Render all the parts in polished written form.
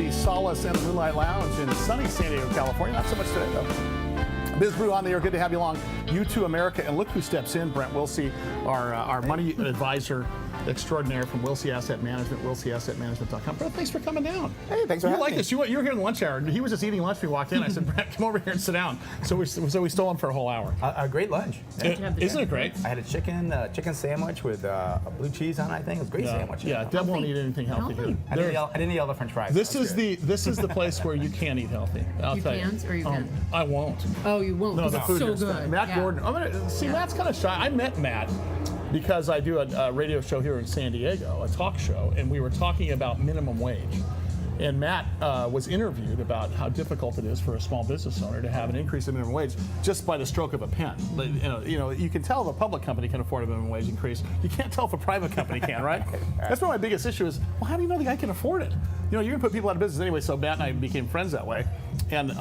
the Solace and Moonlight Lounge in sunny San Diego, California. Not so much today, though. Biz Brew on the air. Good to have you along. U2 America. And look who steps in. Brent Wilsey, our money advisor extraordinaire from Wilsey Asset Management, wilseyassetmanagement.com. Brent, thanks for coming down. Hey, thanks for having me. You like this. You were here in the lunch hour. He was just eating lunch when we walked in. I said, Brent, come over here and sit down. So we stole him for a whole hour. A great lunch. Isn't it great? I had a chicken sandwich with blue cheese on it, I think. It was a great sandwich. Yeah, Deb won't eat anything healthy here. I didn't eat all the French fries. This is the place where you can't eat healthy. You can't or you can? I won't. Oh, you won't. No, the food so is good. Matt Gordon. Matt's kind of shy. I met Matt because I do a radio show here in San Diego, a talk show, and we were talking about minimum wage. And Matt was interviewed about how difficult it is for a small business owner to have an increase in minimum wage just by the stroke of a pen. You can tell if a public company can afford a minimum wage increase. You can't tell if a private company can, right? That's one of my biggest issues is, well, how do you know the guy can afford it? You're going to put people out of business anyway, so Matt and I became friends that way. And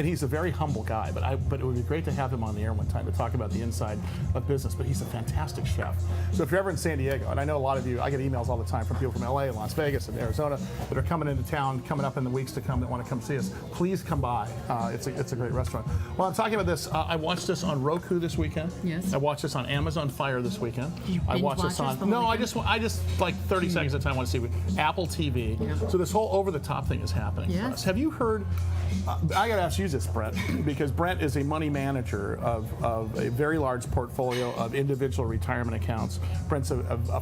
he's a very humble guy, but it would be great to have him on the air one time to talk about the inside of business. But he's a fantastic chef. So if you're ever in San Diego, and I know a lot of you, I get emails all the time from people from LA and Las Vegas and Arizona that are coming into town, coming up in the weeks to come that want to come see us, please come by. It's a great restaurant. Well, I'm talking about this. I watched this on Roku this weekend. Yes. I watched this on Amazon Fire this weekend. You I watched this on. No, I just like 30 seconds at a time want to see Apple TV. Yeah. So this whole over-the-top thing is happening for us. Have you heard? I got to ask you this, Brent, because Brent is a money manager of a very large portfolio of individual retirement accounts. Brent's a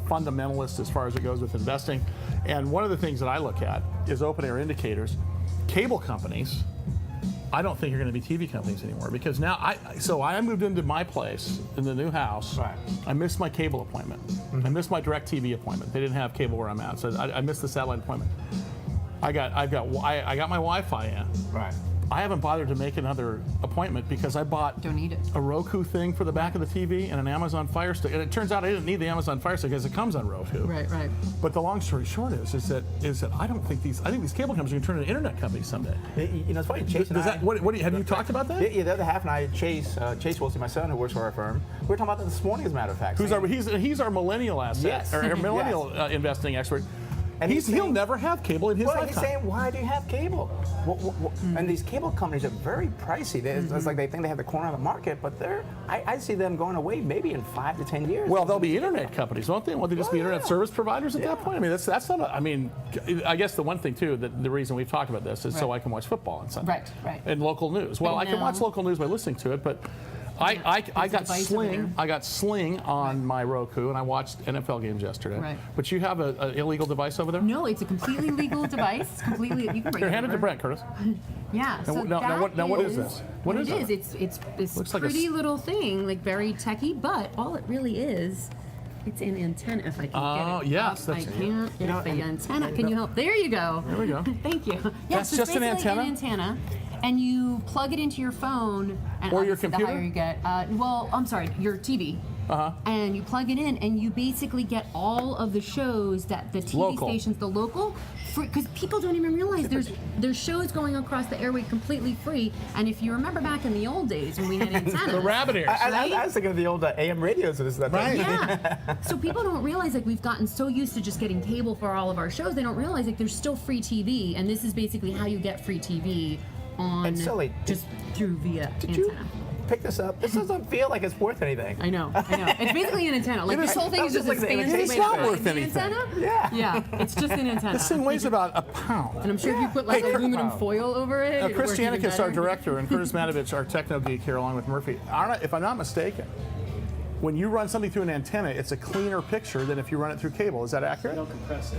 fundamentalist as far as it goes with investing. And one of the things that I look at is open air indicators. Cable companies, I don't think are going to be TV companies anymore because now I moved into my place in the new house. Right. I missed my cable appointment. I missed my DirecTV appointment. They didn't have cable where I'm at, so I missed the satellite appointment. I got my Wi-Fi in. Right. I haven't bothered to make another appointment because I bought Don't need it. a Roku thing for the back of the TV and an Amazon Fire Stick. And it turns out I didn't need the Amazon Fire Stick because it comes on Roku. Right. But the long story short is that I think these cable companies are going to turn into internet companies someday. It's funny. Chase and I. Have you talked about that? Yeah, the other half and I, Chase Wilsey, my son, who works for our firm, we were talking about that this morning, as a matter of fact. He's our millennial asset, Yes. or millennial investing expert. And he'll never have cable in his lifetime. He's saying, why do you have cable? And these cable companies are very pricey. It's like they think they have the corner of the market, but I see them going away maybe in 5 to 10 years. Well, they'll be internet companies, won't they? Won't they just be internet service providers at that point? I mean, that's not. I guess the one thing too, that the reason we've talked about this is so I can watch football on Sunday. Right. And local news. Well, I can watch local news by listening to it, but. I got Sling. I got Sling on my Roku, and I watched NFL games yesterday. Right. But you have an illegal device over there? No, it's a completely legal device. Completely, you can break Here, it hand it over. to Brent, Curtis. Yeah. So Now, what is this? What is it? It's this Looks like pretty little thing, like very techy, but all it really is. It's an antenna, if I can get it. Oh, yes. I can't get the antenna. Can you help? There you go. There we go. Thank you. That's so just an antenna? An antenna, and you plug it into your phone. And Or your obviously computer? The higher you get. I'm sorry, your TV. And you plug it in, and you basically get all of the shows that the TV stations, the local, because people don't even realize there's shows going across the airway completely free. And if you remember back in the old days when we had antennas, The rabbit ears. I was thinking of the old AM radios. Right. Yeah. So people don't realize we've gotten so used to just getting cable for all of our shows, they don't realize there's still free TV, and this is basically how you get free TV on And Sully, just through via Did antenna. you pick this up? This doesn't feel like it's worth anything. I know. It's basically an antenna. Like this whole thing is just like the expansive. imitation It's not thing. worth anything. Antenna? Yeah. It's just an antenna. This thing weighs about a pound. And I'm sure if you put like aluminum foil over it, it Chris works even Janikis, our better. director, and Curtis Matovich, our techno geek here, along with Murphy. If I'm not mistaken, when you run something through an antenna, it's a cleaner picture than if you run it through cable. Is that accurate? You don't compress it.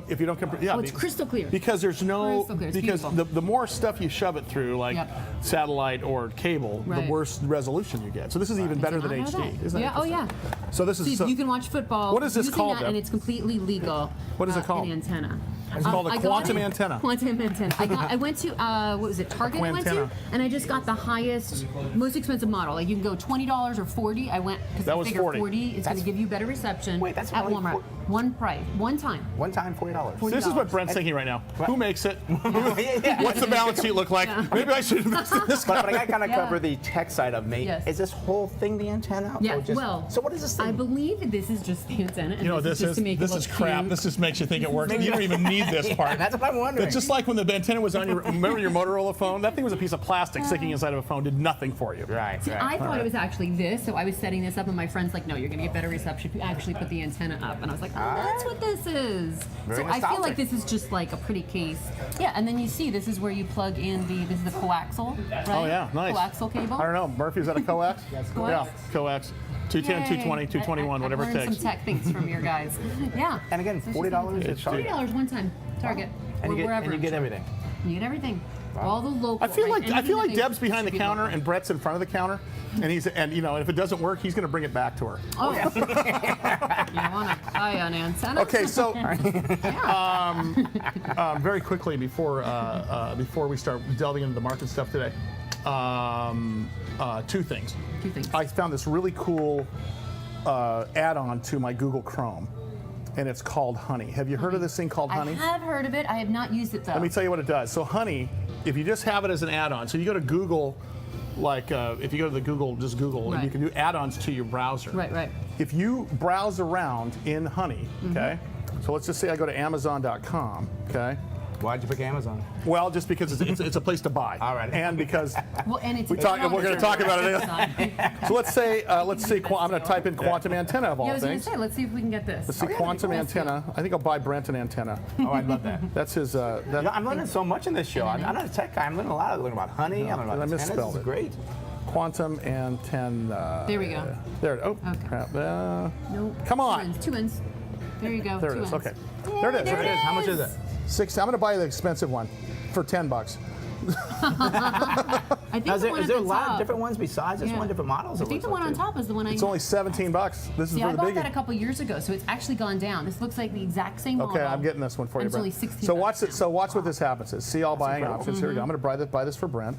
If you don't compress. Yeah. Oh, it's crystal clear. Because there's no. Crystal clear. It's Because beautiful. the more stuff you shove it through, like satellite or cable, the Right. worse resolution you get. So this is even better than Did not know HD. that. Isn't that Yeah. Oh yeah. interesting? So this is. So you can watch football. What is this using called, that, Deb? and it's completely legal. What is it called? An antenna. It's called a I got quantum it- antenna. Quantum antenna. I went to what was it? Target. I went to, Quantenna. and I just got the highest, most expensive model. Like you can go $20 or $40. I went because That I was figured 40. 40 is going to give you better reception. Wait, that's at only Walmart. One price, one time. One time, $40. This is what Brent's thinking right now. Who makes it? Yeah. What's the balance sheet look like? Maybe I should invest in this But I guy. got to kind of cover the tech side of me. Yes. Is this whole thing the antenna? Yeah. Or just, Well, so what is this thing? I believe that this is just the antenna. And You know, this is just to make it this look is crap. cute. This just makes you think it works. You don't even need need this part. That's what I'm wondering. It's just like when the antenna was on your, remember your Motorola phone? That thing was a piece of plastic sticking inside of a phone, did nothing for you. Right. See, I thought it was actually this, so I was setting this up, and my friend's like, no, you're going to get better reception if you actually put the antenna up. And I was like, oh, that's what this is. Very so I feel nostalgic. like this is just like a pretty case. Yeah, and then you see this is where you plug in this is the coaxial, right? Oh, yeah, nice. Coaxial cable. I don't know, Murphy, is that a coax? coax. Yeah, coax. 210, Yay. 220, 221, whatever it I learned takes. some tech things from your guys. Yeah. And again, $40 It's $40 one time, Target, and or you get, wherever. and you get everything. You get everything. All the local. I feel right? like Anything that they Deb's behind the should be counter local. and Brett's in front of the counter, and if it doesn't work, he's going to bring it back to her. Oh, yeah. You want to buy an antenna? Okay, so Yeah. very quickly before we start delving into the market stuff today, two things. Two things. I found this really cool add-on to my Google Chrome, and it's called Honey. Have you heard of this thing called Honey? I have heard of it. I have not used it though. Let me tell you what it does. So Honey, if you just have it as an add-on, so you go to Google, like if you go to the Google, just Google, and you Right. can do add-ons to your browser. Right. If you browse around in Honey, okay, so let's just say I go to Amazon.com, okay. Why'd you pick Amazon? Well, just because it's a place to buy. All right. And because Well, and it's we're going to talk about it. So let's say I'm going to type in quantum antenna of all Yeah, I was going things. to say, let's see if we can get this. Let's see quantum antenna. I think I'll buy Brent an antenna. Oh, I love that. That's his. You know, I'm learning so much in this show. I'm not a tech guy. I'm learning a lot. I'm learning about honey. I'm learning about I antennas. misspelled This is it. great. Quantum antenna. There we go. There. Oh, Okay. crap. Nope. Come on. Two ends. There you go. There it two is. ends. Okay. There it is. There it is. How much is it? I'm going to buy the expensive one for $10. I think Now, is the there, one is at there a the lot of top. different ones besides this Yeah. one, different models? I it think the looks one on like, top is the one I. It's only $17. This is See, for I the bought biggie. that a couple years ago, so it's actually gone down. This looks like the exact same model. Okay, I'm getting this one for you, It's only Brent. 16 So watch bucks it. So watch what this happens. Is see all buying incredible. options. Here we go. I'm going to buy this for Brent.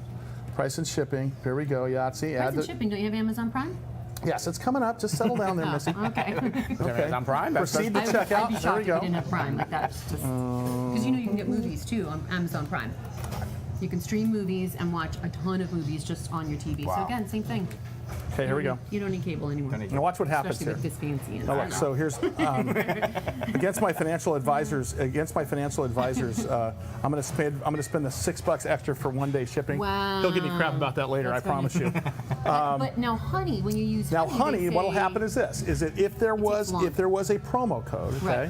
Price and shipping. Here we go. Yahtzee. Price and shipping. Don't you have Amazon Prime? Yes, it's coming up. Just settle down there, Missy. Okay. Amazon Prime. That's Proceed to I'd check be out. There shocked we if go. you didn't have Prime. Like that's just because you know you can get movies too on Amazon Prime. You can stream movies and watch a ton of movies just on your TV. So Wow. again, same thing. Okay, here we go. You don't need cable anymore. Now watch what happens Especially here. with this fancy. Now look, so here's against my financial advisors. I'm going to spend the $6 extra for 1-day shipping. Wow. He'll give me crap about that later. That's I promise you. But now, honey, when you use Now, honey, honey, they what'll say- happen is this: is that if there was long. a promo code, okay, Right.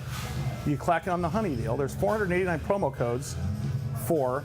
you click on the honey deal. There's 489 promo codes for.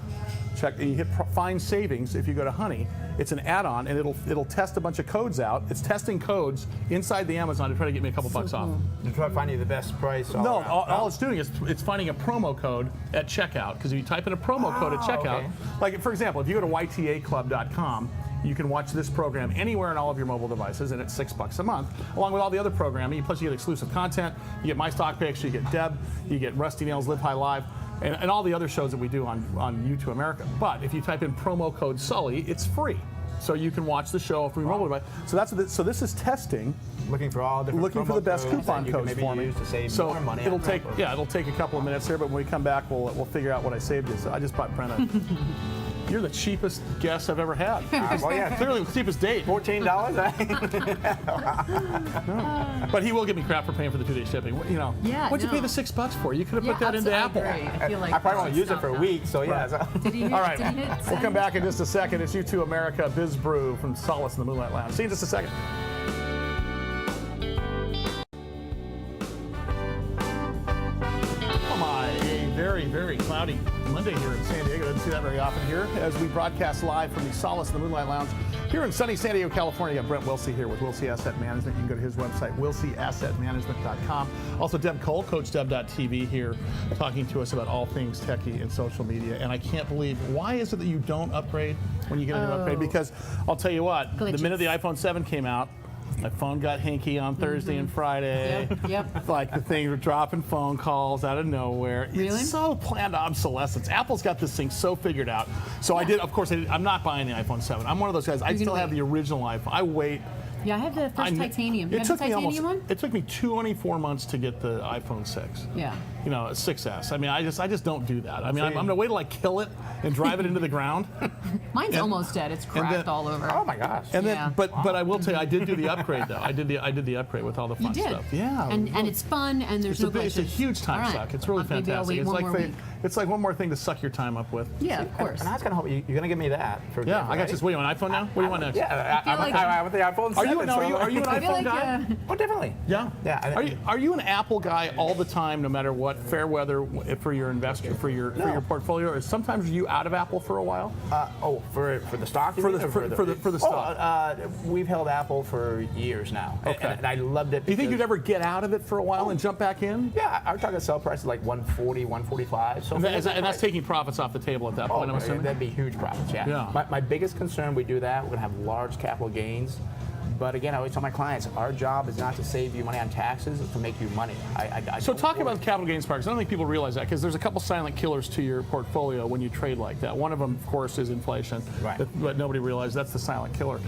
Check. You hit find savings if you go to Honey. It's an add-on, and it'll test a bunch of codes out. It's testing codes inside the Amazon to try to get me a couple bucks off. to try to find you the best price. No, around. all it's doing is it's finding a promo code at checkout. Because if you type in a promo code at checkout, okay. like for example, if you go to ytaclub.com, you can watch this program anywhere on all of your mobile devices, and it's $6 a month, along with all the other programming. Plus, you get exclusive content. You get my stock picks. You get Deb. You get Rusty Nails Live High Live. And all the other shows that we do on YouTube America. But if you type in promo code Sully, it's free. So you can watch the show from your mobile device. So this is testing, Looking for all different looking for promo the best codes coupon that you can codes maybe for me. use to save So more money. it'll on take that. it'll take a couple of minutes here, but when we come back, we'll figure out what I saved you. So I just bought Brent a. You're the cheapest guest I've ever had. Well, yeah. Clearly the cheapest date. $14. But he will give me crap for paying for the 2-day shipping. You know, Yeah, what'd you pay no. the $6 for? You could have Yeah, put that into absolutely, Apple. I agree. I feel like I probably won't should use it stop for a that. week, so yeah. So. Did he hit, All right, did he hit we'll send? come back in just a second. It's U2 America, Biz Brew from Solace in the Moonlight Lounge. See you in just a second. Very, very cloudy Monday here in San Diego. Doesn't see that very often here as we broadcast live from the Solace in the Moonlight Lounge here in sunny San Diego, California. Got Brent Wilsey here with Wilsey Asset Management. You can go to his website, wilseyassetmanagement.com. Also, Deb Cole, CoachDeb.tv here, talking to us about all things techie and social media. And I can't believe, why is it that you don't upgrade when you get a new upgrade? Because I'll tell you what, the Glitches. minute the iPhone 7 came out, my phone got hinky on Thursday and Friday. Yep. Like the thing were dropping phone calls out of nowhere. Really? It's so planned obsolescence. Apple's got this thing so figured out. So I did, of course, I'm not buying the iPhone 7. I'm one of those guys. I You're still gonna have wait. the original iPhone. I wait. Yeah, I have the first titanium. You It have took the me titanium almost. one? It took me 24 months to get the iPhone 6. Yeah. a 6S. I mean, I just don't do that. I mean, I'm gonna wait till I kill it and drive it into the ground. Mine's almost dead. It's cracked all over. Oh my gosh. And then, but I will tell you, I did do the upgrade though. I did the upgrade with all the fun You did. stuff. Yeah. And it's fun, and there's no glitches. It's a huge time suck. It's really Maybe I'll fantastic. wait It's one like more week. it's like one more thing to suck your time up with. Yeah, of course. And I was gonna hope you're gonna give me that. For Yeah, gift, I got right? this. What, you want an iPhone now? What do you want next? Yeah, feel like- I want the iPhone 7. Are you an I feel iPhone like, guy? Oh, definitely. Yeah. Yeah. Are you an Apple guy all the time, no matter what? Fair weather for your investor, for your portfolio, or sometimes are you out of Apple for a while? For the stock. you For mean, the- or for the stock. We've held Apple for years now. Okay. And I loved it. Do you think because- you'd ever get out of it for a while and jump back in? Yeah, our target sell price is like 140, 145. So And that's taking profits off the table at that point, I'm assuming? that'd be huge profits. Yeah. My biggest concern, we do that. We're gonna have large capital gains. But again, I always tell my clients, our job is not to save you money on taxes, it's to make you money. So talk about the capital gains part, because I don't think people realize that, because there's a couple silent killers to your portfolio when you trade like that. One of them, of course, is inflation. Right. But nobody realizes that's the silent killer.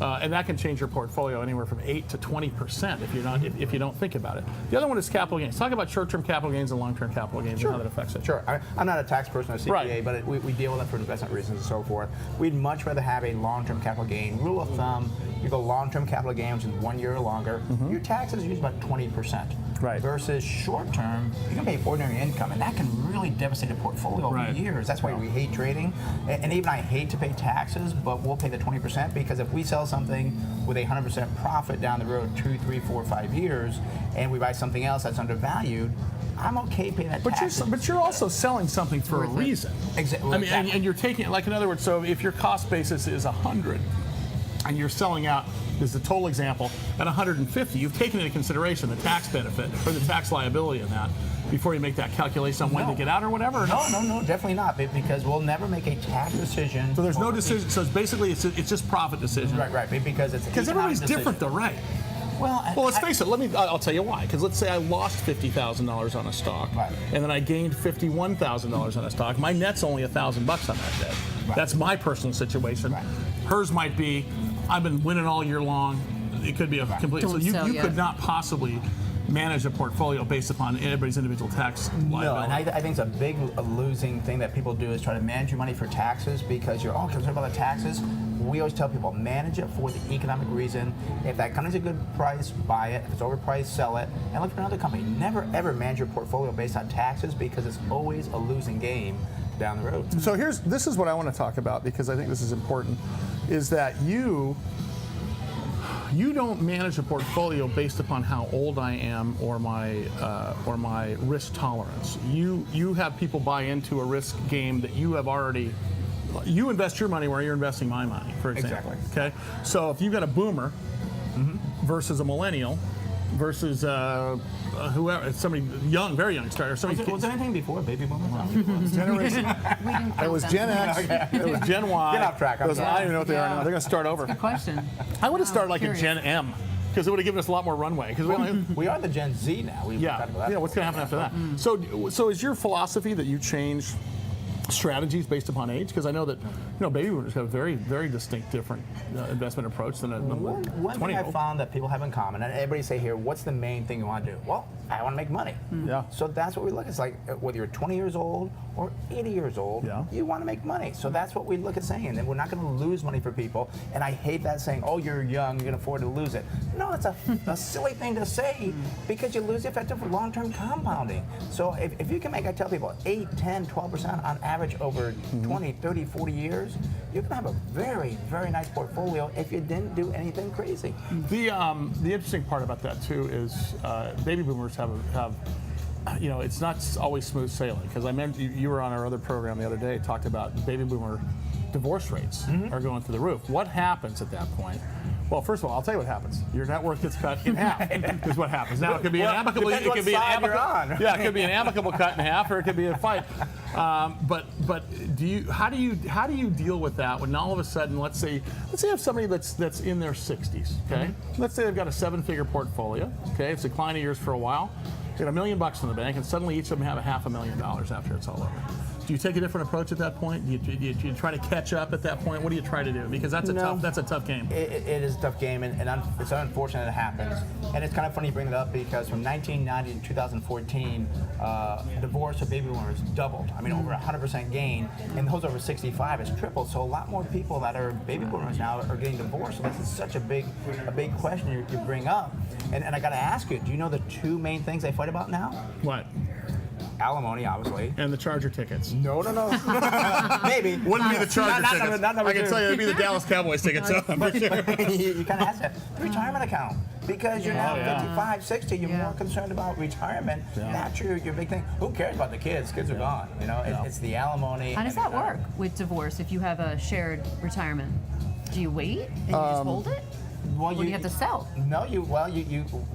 And that can change your portfolio anywhere from 8 to 20% if you don't think about it. The other one is capital gains. Talk about short-term capital gains and long-term capital gains and how that affects it. Sure. I'm not a tax person or CPA, Right. but we deal with it for investment reasons and so forth. We'd much rather have a long-term capital gain. Rule of thumb, you go long-term capital gain, which is 1 year or longer, your taxes use about 20%. Right. Versus short-term, you can pay ordinary income, and that can really devastate a portfolio over Right. years. That's why we hate trading. And even I hate to pay taxes, but we'll pay the 20% because if we sell something with a 100% profit down the road 2, 3, 4, 5 years, and we buy something else that's undervalued, I'm okay paying that tax. But you're also selling something for a Worth it. reason. Exactly. I mean, and you're taking it, like in other words, so if your cost basis is 100, and you're selling out, this is a total example, at 150, you've taken into consideration the tax benefit or the tax liability in that before you make that calculation on when to get out or whatever? Or No, definitely not, because we'll never make a tax decision. So there's no decision. So it's basically it's just profit decision. Right, because it's Because everybody's different, though, right? Well, let's face it. I'll tell you why. Because let's say I lost $50,000 on a stock, Right. and then I gained $51,000 on a stock. My net's only $1,000 on that day. Right. That's my personal situation. Right. Hers might be, I've been winning all year long. It could be a complete. So Don't you sell yet. could not possibly manage a portfolio based upon everybody's individual tax liability. No, and I think it's a big losing thing that people do is try to manage your money for taxes because you're all concerned about the taxes. We always tell people manage it for the economic reason. If that company's a good price, buy it. If it's overpriced, sell it, and look for another company. Never ever manage your portfolio based on taxes because it's always a losing game down the road. So this is what I want to talk about because I think this is important, is that you don't manage a portfolio based upon how old I am or my risk tolerance. You have people buy into a risk game that you have already. You invest your money where you're investing my money, for example. Exactly. Okay. So if you've got a boomer versus a millennial versus whoever, somebody young, very young starter, somebody. Was there anything before baby boomers? Generation. It was Gen X. It was Gen Y. Get off track. I don't even know what they are now. They're going to start over. Good question. I would have started like curious. a Gen M because it would have given us a lot more runway. Because we only. We are the Gen Z now. We Yeah. talked about that. Yeah. What's going to happen after that? So is your philosophy that you change strategies based upon age? Because I know that baby boomers have a very, very distinct different investment approach than a One thing 20-year-old. I found that people have in common, and everybody say here, what's the main thing you want to do? Well, I want to make money. Yeah. So that's what we look at. It's like whether you're 20 years old or 80 years old, Yeah. you want to make money. So that's what we look at saying. And we're not going to lose money for people. And I hate that saying, oh, you're young, you can afford to lose it. No, it's a silly thing to say because you lose the effect of long-term compounding. So if you can make, I tell people, 8, 10, 12% on average over 20, 30, 40 years, you can have a very, very nice portfolio if you didn't do anything crazy. The interesting part about that too is baby boomers have it's not always smooth sailing because I meant you were on our other program the other day talked about baby boomer divorce rates are going through the roof. What happens at that point? Well, first of all, I'll tell you what happens. Your net worth gets cut in half. Is what happens. Now it could be an amicable. depends It what could be an side you're amicable. on. Yeah, it could be an amicable cut in half, or it could be a fight. But how do you deal with that when all of a sudden, let's say you have somebody that's in their 60s. Okay, let's say they've got a 7-figure portfolio. Okay, it's declining years for a while. They got $1 million in the bank, and suddenly each of them have $500,000 after it's all over. Do you take a different approach at that point? Do you try to catch up at that point? What do you try to do? Because that's a tough game. It is a tough game, and it's unfortunate it happens. And it's kind of funny you bring it up because from 1990 to 2014, divorce of baby boomers doubled. I mean, over 100% gain, and those over 65 has tripled. So a lot more people that are baby boomers now are getting divorced. So this is such a big question you bring up. And I got to ask you, do you know the two main things they fight about now? What? Alimony, obviously. And the Charger tickets. No. Maybe. Wouldn't be the Charger tickets. Not I can tell you it'd be the Dallas Cowboys tickets. So for sure. You kind of ask that. The retirement account. Because you're now 55, 60, you're more concerned about retirement. That's your big thing. Who cares about the kids? Kids are gone. You know, it's the alimony. How does that work with divorce if you have a shared retirement? Do you wait and you just hold it? Well, or do you have to sell? No,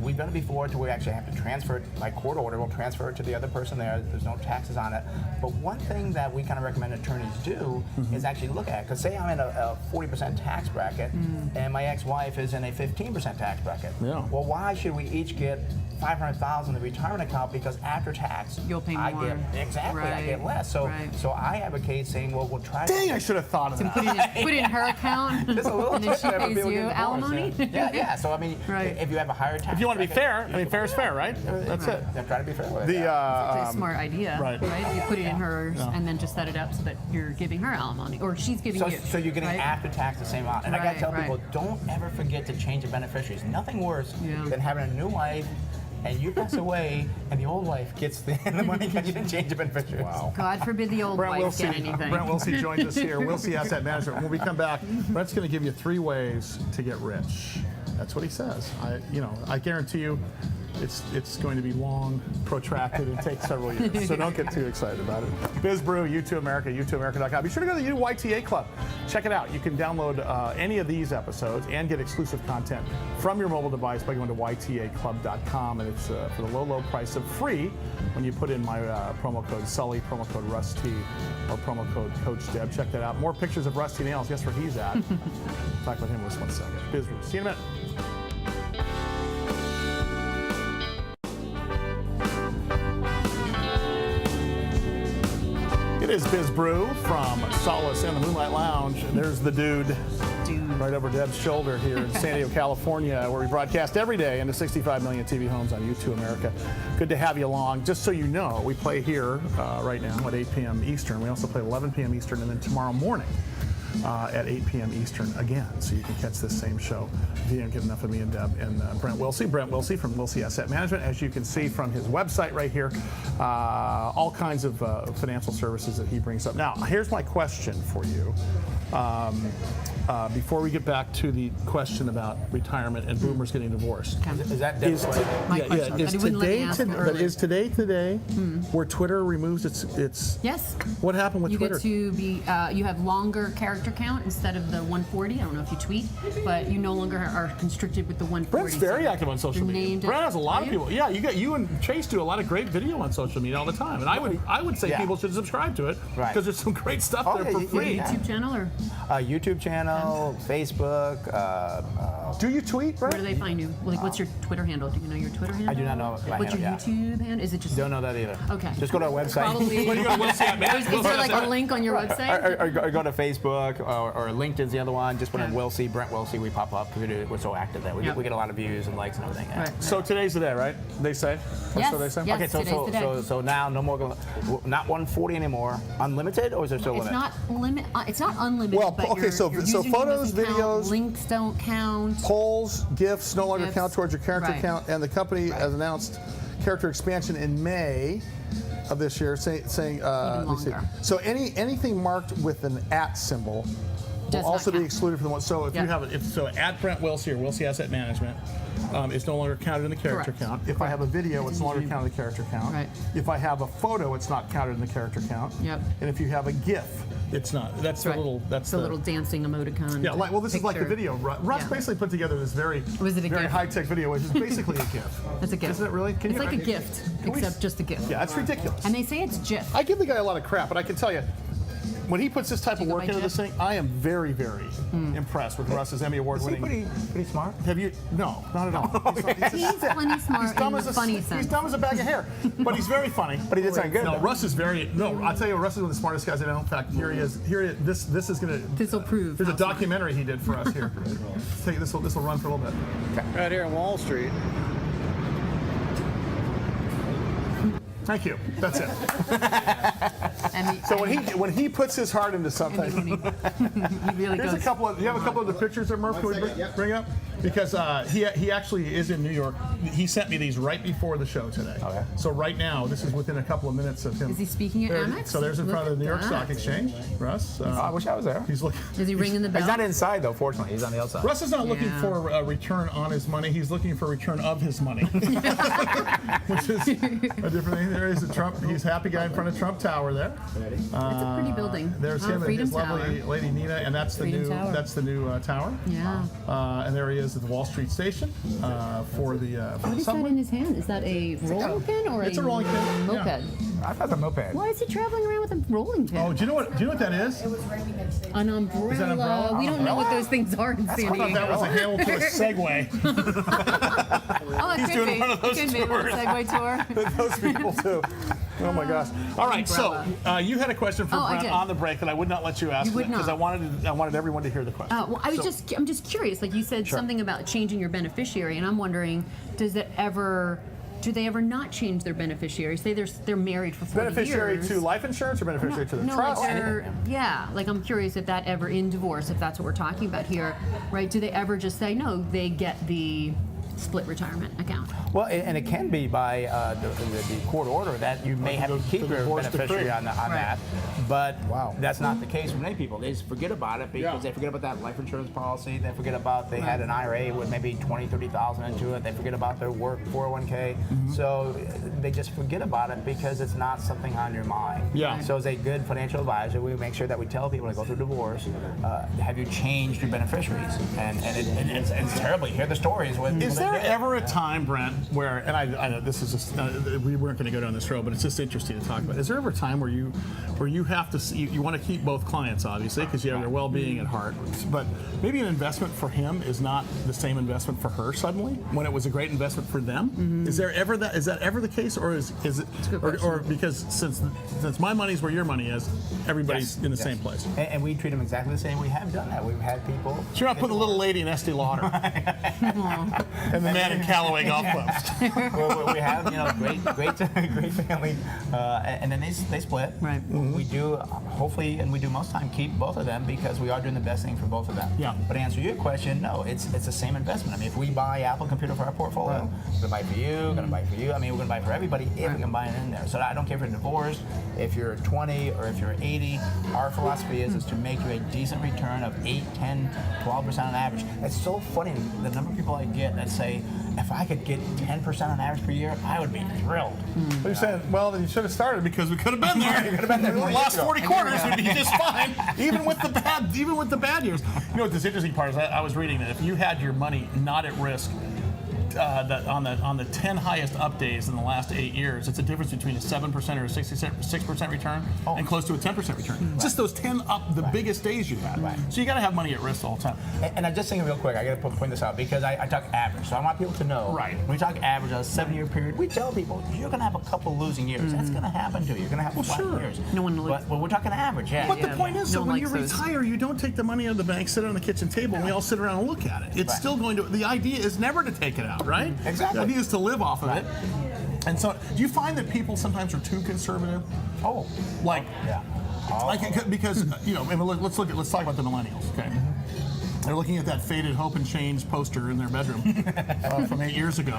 we've done it before to where we actually have to transfer it by court order. We'll transfer it to the other person there. There's no taxes on it. But one thing that we kind of recommend attorneys do is actually look at, because say I'm in a 40% tax bracket and my ex-wife is in a 15% tax bracket. Yeah. Well, why should we each get $500,000 in the retirement account, because after tax you'll pay more. I get less. So I advocate saying, well, we'll try. Dang, I should have thought of that. Put it in her account, Just a little and then she bit for pays people you getting divorced, alimony. Yeah. So I mean, if you have a higher tax, If you want to be bracket, fair, I mean, fair is fair, right? That's it. I'm trying to be fair with it. It's a smart idea, right. You put it in hers and then just set it up so that you're giving her alimony, or she's giving you. So you're getting after tax the same amount. And I gotta tell people, don't ever forget to change the beneficiaries. Nothing worse than having a new wife and you pass away and the old wife gets the money because you didn't change the beneficiaries. Wow. God forbid the old wife get anything. Brent Wilsey joins us here. Wilsey Asset Management. When we come back, Brent's going to give you 3 ways to get rich. That's what he says. I guarantee you, it's going to be long, protracted, and take several years. So don't get too excited about it. Biz Brew, U2 America, U2America.com. Be sure to go to the UYTA Club. Check it out. You can download any of these episodes and get exclusive content from your mobile device by going to ytaclub.com, and it's for the low price of free when you put in my promo code Sully, promo code Rusty, or promo code Coach Deb. Check that out. More pictures of Rusty Nails. Guess where he's at? Talk with him in just 1 second. Biz Brew. See you in a minute. It is Biz Brew from Solace and the Moonlight Lounge. And there's the dude right over Deb's shoulder here in San Diego, California, where we broadcast every day into 65 million TV homes on U2 America. Good to have you along. Just so you know, we play here right now at 8 p.m. Eastern. We also play 11 p.m. Eastern, and then tomorrow morning at 8 p.m. Eastern again. So you can catch this same show if you don't get enough of me and Deb and Brent Wilsey. Brent Wilsey from Wilsey Asset Management. As you can see from his website right here, all kinds of financial services that he brings up. Now, here's my question for you. Before we get back to the question about retirement and boomers getting divorced. Is that my question? Is today where Twitter removes its Yes. What happened with you Twitter? Get to be you have longer character count instead of the 140. I don't know if you tweet, but you no longer are constricted with the 140. Brent's very active on social media. Brent has a lot of people. Yeah, you and Chase do a lot of great video on social media all the time, and I would say people should subscribe to it because there's some great stuff there for free. YouTube channel or YouTube channel, Facebook. Do you tweet, Brent? Where do they find you? Like, what's your Twitter handle? Do you know your Twitter handle? I do not know my What's your handle, YouTube handle? Is it just? Don't know that either. Okay. Just go to our website. Probably. When you go to website, Is there like a link on your website? Or go to Facebook or LinkedIn's the other one. Just put in Wilsey, Brent Wilsey. We pop up because we're so active there. We get a lot of views and likes and everything. Yeah. Right. So today's the day, right? They say. Yes. So they say. Yes. Okay, Today's the day. so now no more, not 140 anymore. Unlimited, or is there still a limit? It's not unlimited. Well, but okay, your so username photos, doesn't count, videos, links don't count. Polls, GIFs no longer GIFs, count towards your character right. count, and the company has announced character expansion in May of this year, saying let me see. So anything marked with an @ symbol will also be excluded from the one. So if you have at Brent Wilsey or Wilsey Asset Management, it's no longer counted in the character count. If I have a video, it's no longer counted in the character count. Right. If I have a photo, it's not counted in the character count. Yep. And if you have a GIF, it's not. That's the little. That's the little dancing emoticon. Yeah, this is like the video. Russ basically put together this very high-tech video, which is basically a GIF. It's a GIF. Isn't it really? It's like a gift, except just a GIF. Yeah, it's ridiculous. And they say it's GIF. I give the guy a lot of crap, but I can tell you, when he puts this type of go work by into Jeff? this thing, I am very, very impressed with Russ's Emmy Award Is he winning. pretty smart? Have you? No, not at all. He's plenty smart in the funny sense. He's dumb as a bag of hair, but he's very funny. But he did sound good. No, though. Russ is very. No, I'll tell you, Russ is one of the smartest guys I know. In fact, here he is. This is gonna. This will prove. There's a how smart. documentary he did for us here. This will run for a little bit. Right here on Wall Street. Thank you. That's it. And So when he puts his heart into something, he really here's goes. a couple of. You have a couple of the pictures there, Murph? Can we bring up? Because he actually is in New York. He sent me these right before the show today. Okay. So right now, this is within a couple of minutes of him. Is he speaking at There- Amex? So there's in front of the New York Look at Stock that. Exchange, Russ. I wish I was there. He's looking. Is he ringing the bell? He's not inside though. Fortunately, he's on the outside. Russ is not looking Yeah. for a return on his money. He's looking for a return of his money, which is a different thing. There is a Trump. He's a happy guy in front of Trump Tower there. It's a pretty building. There's him and Freedom his lovely Tower. lady Nina, and that's the Freedom new Tower. tower. Yeah. And there he is at the Wall Street Station for the What is that subway. in his hand? Is that a rolling pin or It's a rolling pin, yeah. moped? I thought the moped. Why is he traveling around with a rolling pin? Oh, do you know what that is? An umbrella. Is that an umbrella? We don't know what those things are in San I thought that was a Diego. handle to a Segway. Oh, it He's could doing be. one of those It could be a little tours. Segway tour. Those people too. Oh my gosh! All right, so you had a question for Oh, I Brent did. on the break that I would not let you ask You would because not. I wanted everyone to hear the question. Well, I'm just curious. Like you said something about changing your beneficiary, and I'm wondering, do they ever not change their beneficiary? Say they're married for 40 Beneficiary years. to life insurance or beneficiary to the No, trust? like I'm curious if that ever in divorce, if that's what we're talking about here, right? Do they ever just say no? They get the split retirement account. Well, and it can be by the court order that you may have to keep your divorce beneficiary decree. on that. But Wow. that's not the case for many people. They just forget about it because they forget about that life insurance policy. They forget about they had an IRA with maybe 20, 30,000 into it. They forget about their work 401k. So they just forget about it because it's not something on your mind. Yeah. So as a good financial advisor, we make sure that we tell people to go through divorce, have you changed your beneficiaries? And it's terrible. You hear the stories with Is people there that did it. ever a time, Brent, where, and I know this is just, we weren't going to go down this road, but it's just interesting to talk about. Is there ever a time where you have to see, you want to keep both clients, obviously, because you have their well-being at heart, but maybe an investment for him is not the same investment for her suddenly, when it was a great investment for them? Is that ever the case, or is it, or because since my money's where your money is, everybody's in the same place? And we treat them exactly the same. We have done that. We've had people. So you're not putting the little lady in Estee Lauder and the man in Callaway Golf Clubs. Well, we have, great family, and then they split. Right. We do, hopefully, and we do most time, keep both of them because we are doing the best thing for both of them. Yeah. But to answer your question, no, it's the same investment. I mean, if we buy Apple Computer for our portfolio, we're going to buy for you, going to buy for you. I mean, we're going to buy for everybody if we can buy it in there. So I don't care if you're divorced, if you're 20 or if you're 80. Our philosophy is to make you a decent return of 8, 10, 12% on average. It's so funny the number of people I get that say, if I could get 10% on average per year, I would be thrilled. But you're saying, well, then you should have started because we could have been there. You could have been there The 4 last years ago. 40 quarters would be just fine, even with the bad years. You know what this interesting part is? I was reading that if you had your money not at risk, that on the 10 highest up days in the last 8 years, it's a difference between a 7% or a 6% return and close to a 10% return. Just those 10 up, the biggest days you had. Right. So you got to have money at risk the whole time. And I'm just thinking real quick, I got to point this out because I talk average. So I want people to know, Right. when we talk average on a 7-year period, we tell people you're going to have a couple losing years. That's going to happen to you. You're going to have flat sure. years. No one likes- but we're talking average, yeah. But the point is, no that one when you likes those. retire, you don't take the money out of the bank, sit it on the kitchen table, and we all sit around and look at it. It's Right. still going to. The idea is never to take it out, right? Exactly. The idea is to live off of it. And so, do you find that people sometimes are too conservative? Oh, Like, yeah. because I mean, let's talk about the millennials, okay? They're looking at that faded Hope and Change poster in their bedroom from 8 years ago.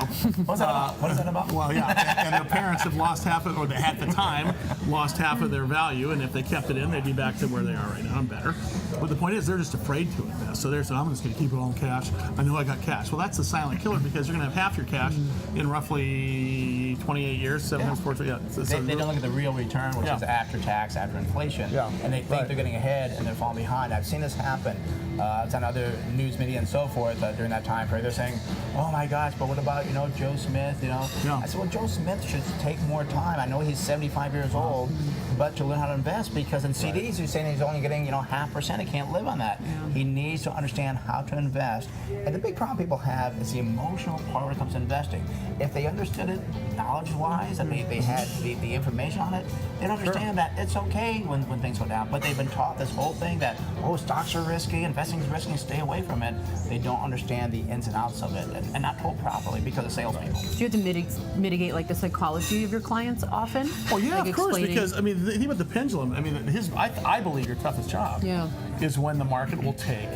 What's that about? What is that about? Well, yeah, and their parents have lost half of, or at the time, lost half of their value, and if they kept it in, they'd be back to where they are right now and better. But the point is, they're just afraid to invest. So they're saying, I'm just going to keep it all in cash. I know I got cash. Well, that's the silent killer because you're going to have half your cash in roughly 28 years, 7 times 4. Yeah. They don't look at the real return, which is after tax, after inflation, Yeah. and they think Right. they're getting ahead and they're falling behind. I've seen this happen. It's on other other news media and so forth during that time period. They're saying, oh my gosh, but what about, Joe Smith, Yeah. I said, well, Joe Smith should take more time. I know he's 75 years old, but to learn how to invest, because in CDs, you're saying he's only getting, 0.5%. He can't live on that. Yeah. He needs to understand how to invest. And the big problem people have is the emotional part when it comes to investing. If they understood it knowledge-wise, that they had the information on it, they'd understand that it's okay when things go down. But they've been taught this whole thing that, stocks are risky, investing is risky, stay away from it. They don't understand the ins and outs of it, and not told properly because of salespeople. Do you have to mitigate like the psychology of your clients often? Well, yeah, Like of course, explaining- because the thing about the pendulum, I believe your toughest job Yeah. is when the market will take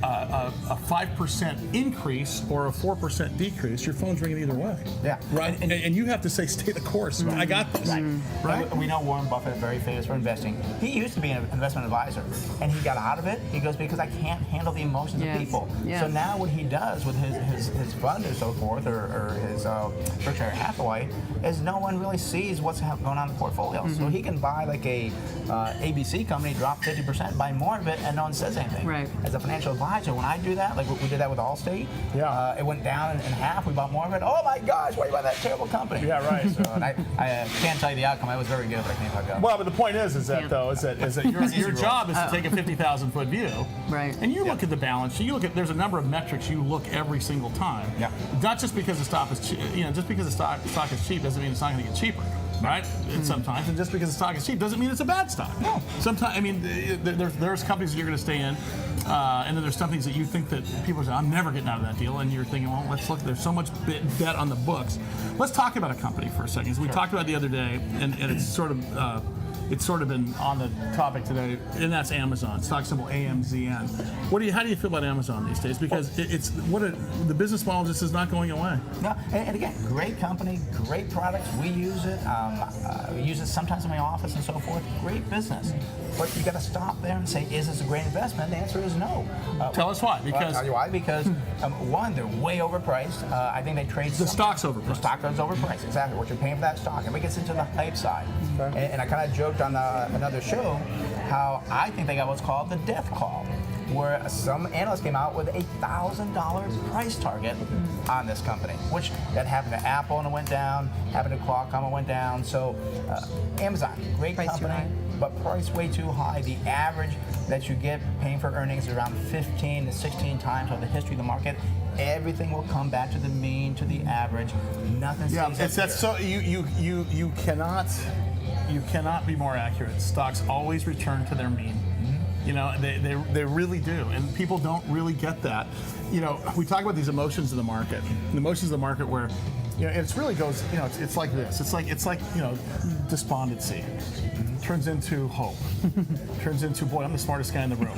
a 5% increase or a 4% decrease. Your phone's ringing either way. Yeah. Right. And you have to say, stay the course. I got this. Right. We know Warren Buffett is very famous for investing. He used to be an investment advisor, and he got out of it. He goes, because I can't handle the emotions Yes. of people. Yeah. So now what he does with his fund or so forth, or his Berkshire Hathaway, is no one really sees what's going on in the portfolio. So he can buy like a ABC company, drop 50%, buy more of it, and no one says anything. Right. As a financial advisor, when I do that, like we did that with Allstate, Yeah. it went down in half. We bought more of it. Oh my gosh, why you buy that terrible company? Yeah, right. So, and I can't tell you the outcome. I was very good, but I can't tell you the outcome. Well, but the point is that Yeah. though, is that your job is to take a 50,000-foot view, Right. And you look at the balance sheet. You look at there's a number of metrics you look every single time. Yeah. Not just because the stock is just because the stock is cheap doesn't mean it's not going to get cheaper. Right? And sometimes, and just because the stock is cheap doesn't mean it's a bad stock. No. Sometimes, there's companies that you're going to stay in, and then there's companies that you think that people say, I'm never getting out of that deal, and you're thinking, well, let's look. There's so much debt on the books. Let's talk about a company for a second. So we talked about it the other day, and it's sort of been on the topic today, and that's Amazon. Stock symbol AMZN. How do you feel about Amazon these days? Because the business model just is not going away. No, and again, great company, great products. We use it. We use it sometimes in my office and so forth. Great business. But you got to stop there and say, is this a great investment? The answer is no. Tell us why. Because I'll tell you why. Because one, they're way overpriced. I think they trade. The stock's overpriced. The stock is overpriced. Exactly what you're paying for that stock. And it gets into the hype side. Okay. And I kind of joked on another show how I think they got what's called the death call, where some analyst came out with a $1,000 price target on this company, which that happened to Apple and it went down, happened to Qualcomm and it went down. So Amazon, great Price too company, high. but price way too high. The average that you get paying for earnings is around 15 to 16 times of the history of the market. Everything will come back to the mean, to the average. Nothing stays that's so you cannot be more accurate. Stocks always return to their mean. They really do, and people don't really get that. We talk about these emotions of the market. The emotions of the market where, it really goes. It's like this. It's like despondency turns into hope. Turns into, boy, I'm the smartest guy in the room.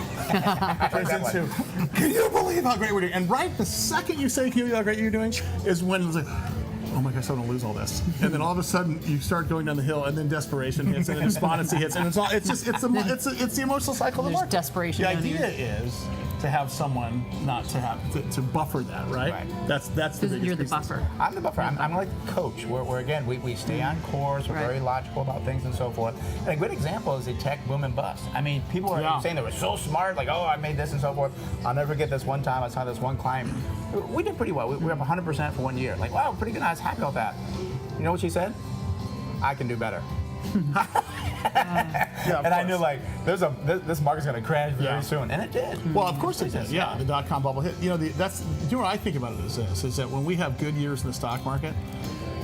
Turns into, can you believe how great we're doing? And right the second you say, can you believe how great you're doing, is when it's like, oh my gosh, I'm gonna lose all this. And then all of a sudden you start going down the hill, and then desperation hits, and then despondency hits, and it's the emotional cycle of the There's market. desperation The down idea here. is to have someone not to have to buffer that, right? Right. That's the biggest You're the piece. buffer. I'm the buffer. I'm like the coach, where again, we stay on course, we're Right. very logical about things and so forth. And a good example is the tech boom and bust. I mean, people are saying they were so smart, like, oh, I made this and so forth. I'll never forget this one time I saw this one client. We did pretty well. We were up 100% for 1 year. Like, wow, pretty good. I was happy about that. You know what she said? I can do better. Yeah, and I knew like this market's going to crash very soon, and it did. Well, of course it did. Yeah, the dot-com bubble hit. Do what I think about it is this: is that when we have good years in the stock market,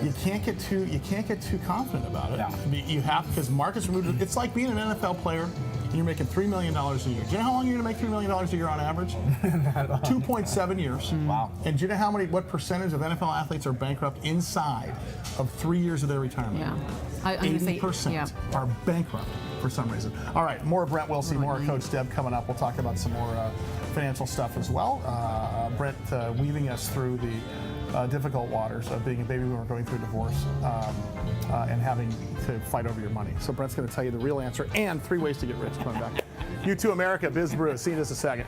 you can't get too confident about it. Yeah. You have, because markets are moving. It's like being an NFL player and you're making $3 million a year. Do you know how long you're going to make $3 million a year on average? 2.7 years. Wow. And do you know what percentage of NFL athletes are bankrupt inside of 3 years of their retirement? Yeah. I'm gonna say, 80% yeah. are bankrupt for some reason. All right, more Brent Wilsey, more Coach Deb coming up. We'll talk about some more financial stuff as well. Brent weaving us through the difficult waters of being a baby boomer, going through divorce, and having to fight over your money. So Brent's going to tell you the real answer and 3 ways to get rich. Coming back. You too, America. Biz Brew. See you in just a second.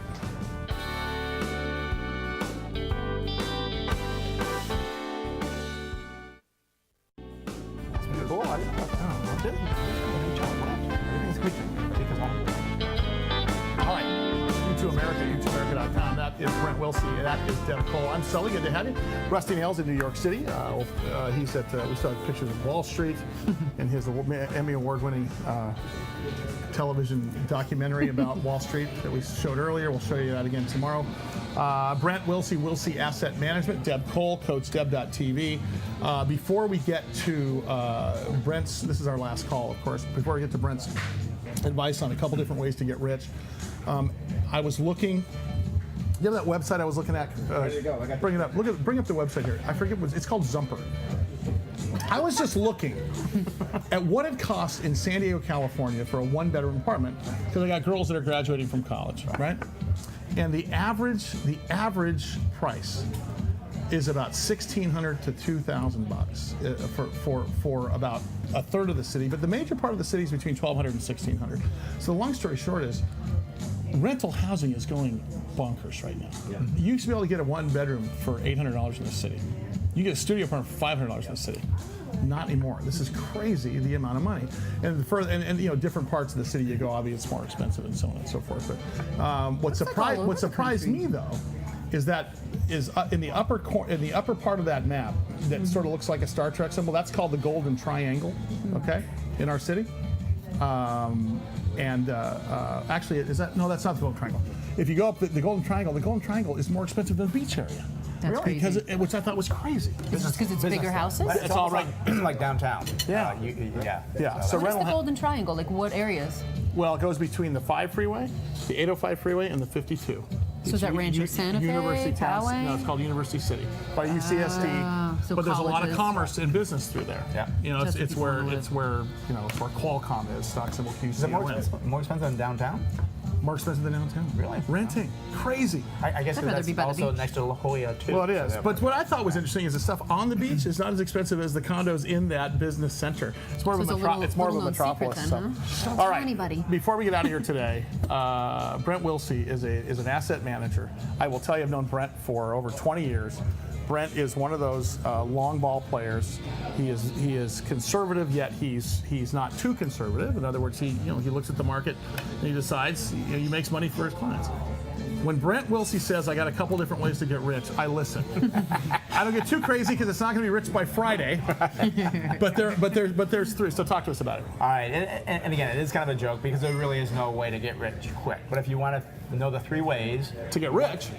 Cool. All right, you to America, YouTubeAmerica.com. Brent Wilsey. That is Deb Cole. I'm Sully. Good to have you. Rusty Nails in New York City. He's at. We saw pictures of Wall Street and his Emmy Award-winning television documentary about Wall Street that we showed earlier. We'll show you that again tomorrow. Brent Wilsey Asset Management. Deb Cole, CoachDeb.tv. Before we get to Brent's, this is our last call, of course. Before we get to Brent's advice on a couple different ways to get rich, I was looking. You know that website I was looking at? There you go. Bring it up. Bring up the website here. I forget what it's called. Zumper. I was just looking at what it costs in San Diego, California for a one-bedroom apartment, because I got girls that are graduating from college, right? And the average price is about $1,600 to $2,000 for about a third of the city. But the major part of the city is between $1,200 and $1,600. So the long story short is, rental housing is going bonkers right now. Yeah. You used to be able to get a one-bedroom for $800 in the city. You get a studio apartment for $500 in the city. Not anymore. This is crazy, the amount of money. And different parts of the city you go, obviously it's more expensive and so on and so forth. But what surprised me though is that in the upper part of that map that sort of looks like a Star Trek symbol. That's called the Golden Triangle. Okay, in our city. Actually, is that? No, that's not the Golden Triangle. If you go up the Golden Triangle is more expensive than the beach area. That's crazy. Which I thought was crazy. It's just because it's bigger houses? It's all right. It's like downtown. Yeah. Yeah. So What's the rental Golden Triangle? Like what areas? Well, it goes between the 5 freeway, the 805 freeway, and the 52. So is that Rancho Santa Fe, University Town? Poway? No, it's called University City by UCSD. So but there's a lot of colleges. commerce and business through there. Yeah. It's where Qualcomm is. Stock symbol QC. Is it more expensive than downtown? More expensive than downtown. Really? Renting. Crazy. I guess I'd rather that's be by the also beach. next to La Jolla too. Well, it is. So But what I thought was interesting is the stuff on the beach is not as expensive as the condos in that business center. It's more of So a it's a little known metropolis. secret then, huh? Don't All tell right. anybody. Before we get out of here today, Brent Wilsey is an asset manager. I will tell you, I've known Brent for over 20 years. Brent is one of those long ball players. He is conservative, yet he's not too conservative. In other words, he looks at the market and he decides he makes money for his clients. When Brent Wilsey says, I got a couple different ways to get rich, I listen. I don't get too crazy because it's not going to be rich by Friday. but there's 3. So talk to us about it. All right, and again, it is kind of a joke because there really is no way to get rich quick. But if you want to know the 3 ways To get rich.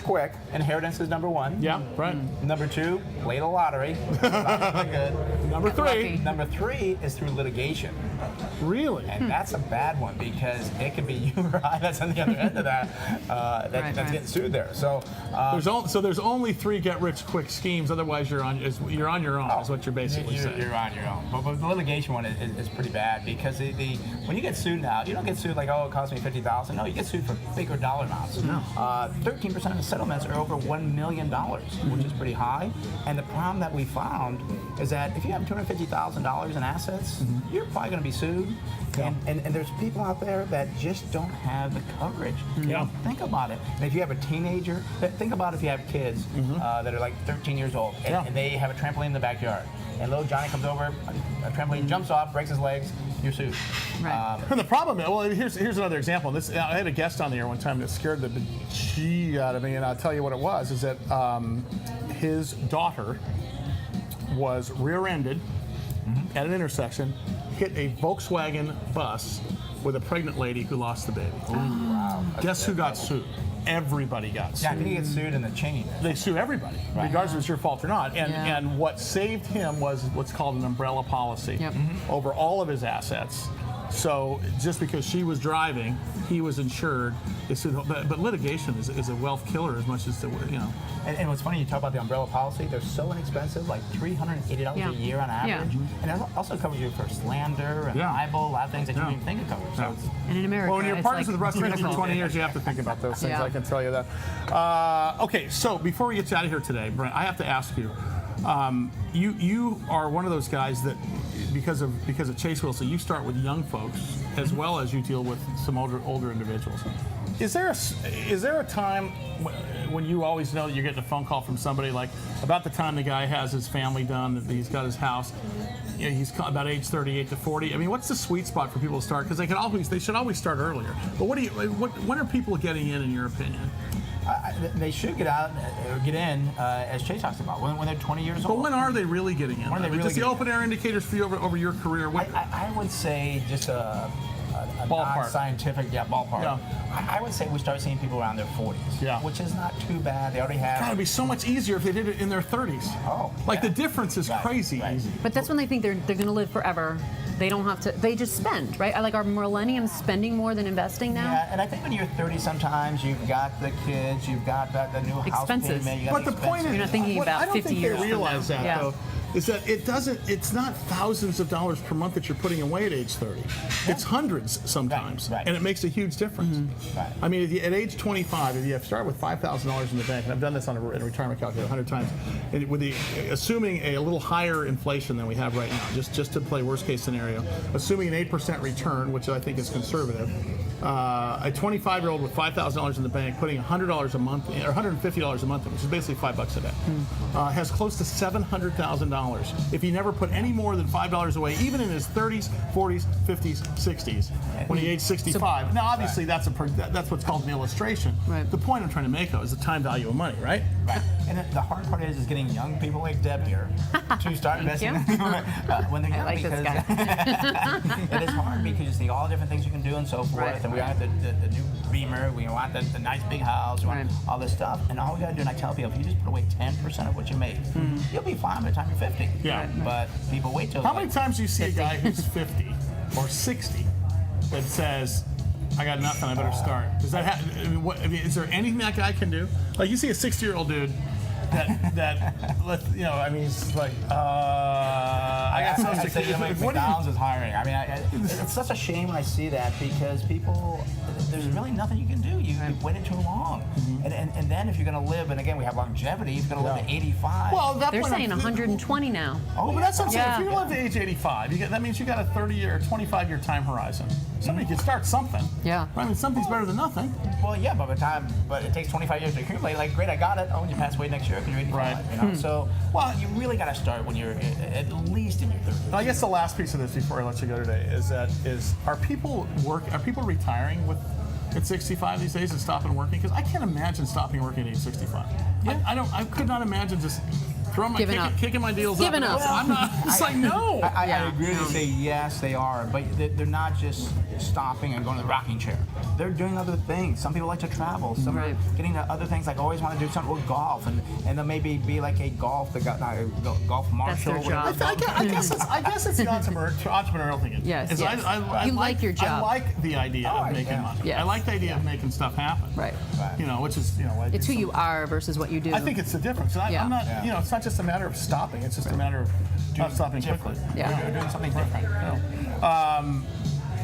quick, inheritance is number 1. Yeah, right. Number 2, play the lottery. Not good. Number 3. Number 3 is through litigation. Really? And that's a bad one because it could be you or I that's on the other end of that that's getting sued there. So there's only 3 get-rich-quick schemes. Otherwise, you're on your own. Is what you're basically saying. You're on your own. But the litigation one is pretty bad because when you get sued now, you don't get sued like, oh, it cost me $50,000. No, you get sued for bigger dollar amounts. No. 13% of the settlements are over $1 million, which is pretty high. And the problem that we found is that if you have $250,000 in assets, you're probably going to be sued. Yeah. And there's people out there that just don't have the coverage. Yeah. Think about it. And if you have a teenager, think about if you have kids that are like 13 years old and they have a trampoline in the backyard. And little Johnny comes over, a trampoline jumps off, breaks his legs, you're sued. Right. And the problem is, well, here's another example. I had a guest on the air one time that scared the gee out of me, and I'll tell you what it was, is that his daughter was rear-ended at an intersection, hit a Volkswagen bus with a pregnant lady who lost the baby. Wow. Guess who got sued? Everybody got sued. Yeah, I think he gets sued in the chain. They sue everybody, regardless if it's your fault or not. And what saved him was what's called an umbrella policy over all of his assets. So just because she was driving, he was insured. But litigation is a wealth killer as much as And what's funny, you talk about the umbrella policy, they're so inexpensive, like $380 a year on average. And it also covers you for slander and libel, a lot of things that you don't even think it covers. So And in America, well, when you're it's partners like with Rusty for criminal. 20 years, you have to think about those things. Yeah. I can tell you that. Okay, so before we get you out of here today, Brent, I have to ask you. You are one of those guys that, because of Chase Wilsey, you start with young folks as well as you deal with some older individuals. Is there a time when you always know that you're getting a phone call from somebody like about the time the guy has his family done, that he's got his house, he's about age 38 to 40? I mean, what's the sweet spot for people to start? Because they should always start earlier. But when are people getting in your opinion? They should get out or get in, as Chase talks about, when they're 20 years old. But when are they really getting in? When are they really just the getting open air indicators for you over your career? I would say just a ballpark. non-scientific, ballpark. Yeah. I would say we start seeing people around their 40s, which is not too bad. They already have. God, it'd be so much easier if they did it in their 30s. Oh, the difference is crazy easy. But that's when they think they're going to live forever. They don't have to. They just spend, right? Like, are millennials spending more than investing now? Yeah, and I think when you're 30, sometimes you've got the kids, you've got the new house Expenses. payment. You got But the point is, You're not thinking what about I don't 50 think years they from realize now. that Yeah. though. Is that it's not thousands of dollars per month that you're putting away at age 30. It's hundreds sometimes, Right. and it makes a huge difference. Right. I mean, at age 25, if you start with $5,000 in the bank, and I've done this on a retirement calculator 100 times, and assuming a little higher inflation than we have right now, just to play worst case scenario, assuming an 8% return, which I think is conservative, a 25-year-old with $5,000 in the bank putting $100 a month or $150 a month, which is basically $5 a day, has close to $700,000 if he never put any more than $5 away, even in his 30s, 40s, 50s, 60s, when he aged 65. Now, obviously, that's what's called an illustration. Right. The point I'm trying to make, though, is the time value of money, right? Right. And the hard part is getting young people like Deb here to start investing when they're young. I like this guy. It is hard because you see all the different things you can do and so forth. Right. And we want the new Beamer, we want the nice big house, we want all this stuff. And all we got to do, and I tell people, if you just put away 10% of what you make, you'll be fine by the time you're 50. Yeah. But people wait till. How many times do you see a guy who's 50 or 60 that says, I got nothing, I better start? Does that is there anything that guy can do? Like, you see a 60-year-old dude he's like, I got Social Security. McDonald's is hiring. I mean, it's such a shame when I see that because people, there's really nothing you can do. You've waited too long. And then if you're going to live, and again, we have longevity, if you're going to live to 85. Well, They're saying 120 now. Oh, but that's what I'm saying. Yeah. If you live to age 85, that means you got a 30-year or 25-year time horizon. Somebody can start something. Yeah. I mean, something's better than nothing. Well, yeah, but it takes 25 years to accumulate. Like, great, I got it. Oh, and you pass away next year because you're 85. Right. You know? So, well, you really got to start when you're at least in your 30s. I guess the last piece of this before I let you go today is are people retiring at 65 these days and stopping working? Because I can't imagine stopping working at age 65. Yeah. I could not imagine just throwing kicking my deals Giving up. up. I'm not. It's like no. I agree with you. Say yes, they are, but they're not just stopping and going to the rocking chair. They're doing other things. Some people like to travel. Some are getting to other things. Like always want to do something with golf, and they'll maybe be like a golf marshal. That's their job. I guess it's the entrepreneurial thing. Yes. I You like your job. I like the idea of making money. Yes. I like the idea of making stuff happen. Right. Which is like It's who you are versus what you do. I think it's the difference. I'm not. It's not just a matter of stopping. It's just a matter of not stopping quickly. Yeah. Doing something different.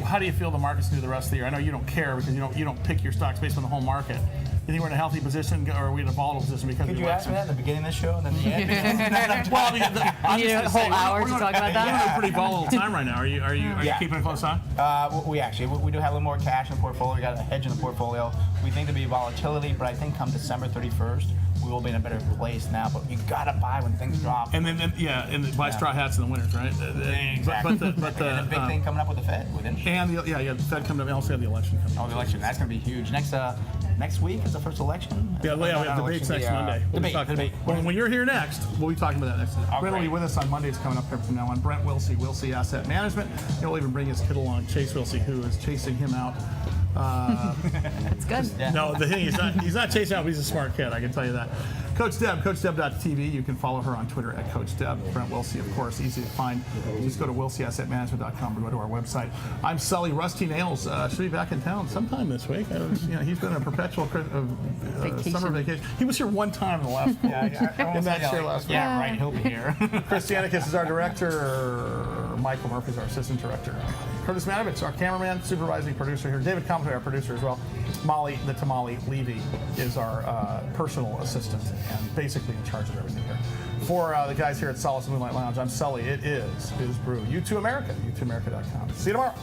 How do you feel the market's do the rest of the year? I know you don't care because you don't pick your stocks based on the whole market. You think we're in a healthy position, or are we in a volatile position because Could we you ask me that at the beginning of the show and then the end? Well, You need a whole hour to talk about We're in a that. pretty volatile time right now. Are you keeping a close eye? We do have a little more cash in the portfolio. We got a hedge in the portfolio. We think there'll be volatility, but I think come December 31st, we will be in a better place now. But you gotta buy when things drop. And then buy straw hats in the winters, right? Exactly. But the big thing coming up with the Fed with interest. and the Fed coming up. We also have the election coming up. Oh, the election. That's gonna be huge. Next week is the first election. We have debates next Monday. Debate. When you're here next, we'll be talking about that next. Brent will great. be with us on Mondays coming up here from now on. Brent Wilsey Asset Management. He'll even bring his kid along, Chase Wilsey, who is chasing him out. It's good. Yeah. No, the thing he's not chasing out, but he's a smart kid, I can tell you that. Coach Deb, CoachDeb.tv. You can follow her on Twitter at Coach Deb. Brent Wilsey, of course, easy to find. Just go to WilseyAssetManagement.com or go to our website. I'm Sully. Rusty Nails should be back in town sometime this week. He's been on a perpetual summer vacation. He was here one time in the last in that show last week. Yeah, right. He'll be here. Chris Janikis is our director. Michael Murphy is our assistant director. Curtis Matovich, our cameraman, supervising producer here. David Compton, our producer as well. Molly, the Tamale Levy, is our personal assistant and basically in charge of everything here. For the guys here at Solace Moonlight Lounge, I'm Sully. It is Biz Brew. You2America, U2America.com. See you tomorrow.